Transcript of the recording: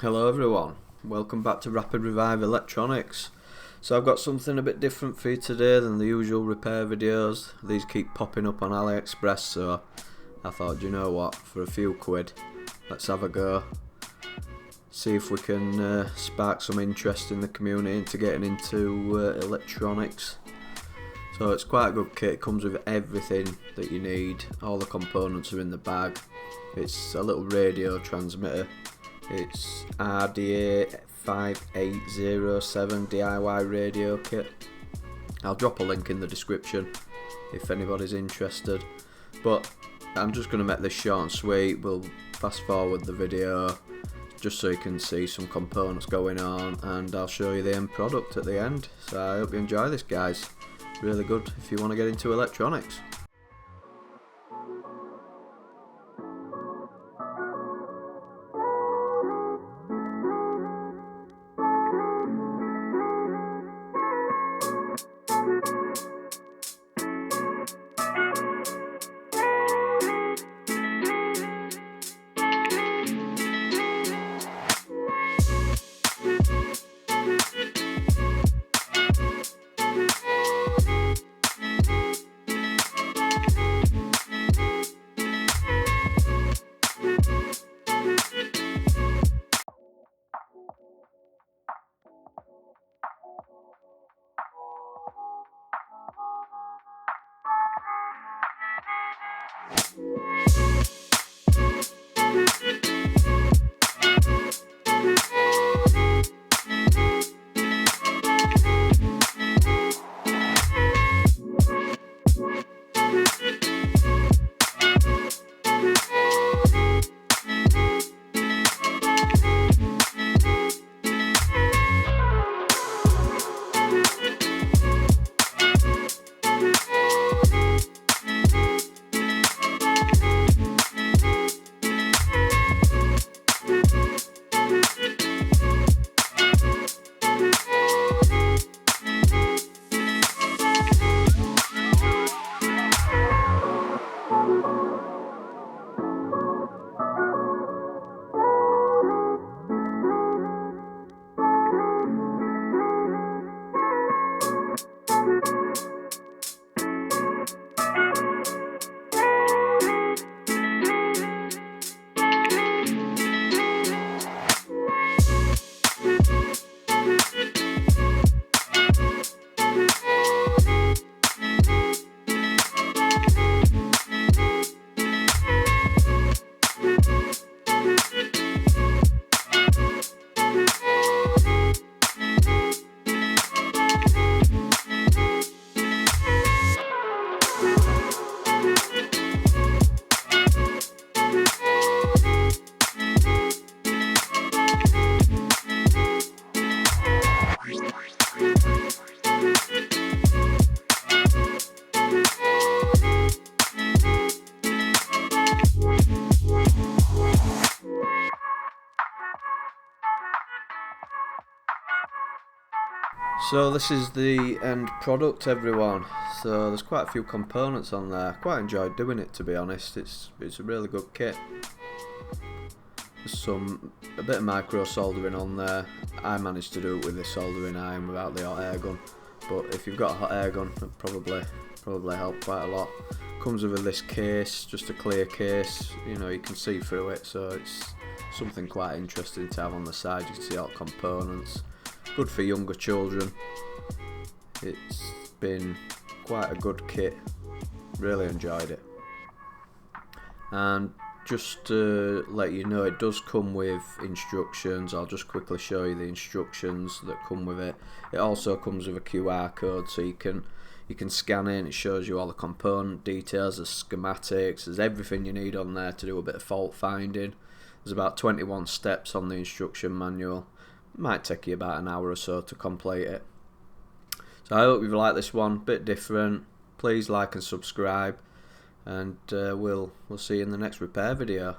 Hello everyone, welcome back to Rapid Revive Electronics. So I've got something a bit different for you today than the usual repair videos. These keep popping up on AliExpress, so I thought, you know what, for a few quid, let's have a go. See if we can spark some interest in the community into getting into electronics. So it's quite a good kit, it comes with everything that you need, all the components are in the bag. It's a little radio transmitter. It's RDA5807 DIY radio kit. I'll drop a link in the description if anybody's interested. But I'm just going to make this short and sweet. We'll fast forward the video just so you can see some components going on, and I'll show you the end product at the end. So I hope you enjoy this, guys. Really good if you want to get into electronics. So this is the end product, everyone. So there's quite a few components on there. Quite enjoyed doing it, to be honest. It's a really good kit. There's a bit of micro soldering on there. I managed to do it with the soldering iron without the hot air gun, but if you've got a hot air gun, it probably help quite a lot. Comes with this case, just a clear case. You know, you can see through it, so it's something quite interesting to have on the side. You can see all the components. Good for younger children. It's been quite a good kit, really enjoyed it. And just to let you know, it does come with instructions. I'll just quickly show you the instructions that come with it. It also comes with a QR code, so you can scan it and it shows you all the component details, the schematics. There's everything you need on there to do a bit of fault finding. There's about 21 steps on the instruction manual. Might take you about an hour or so to complete it. So I hope you've liked this one, bit different. Please like and subscribe, and we'll see you in the next repair video.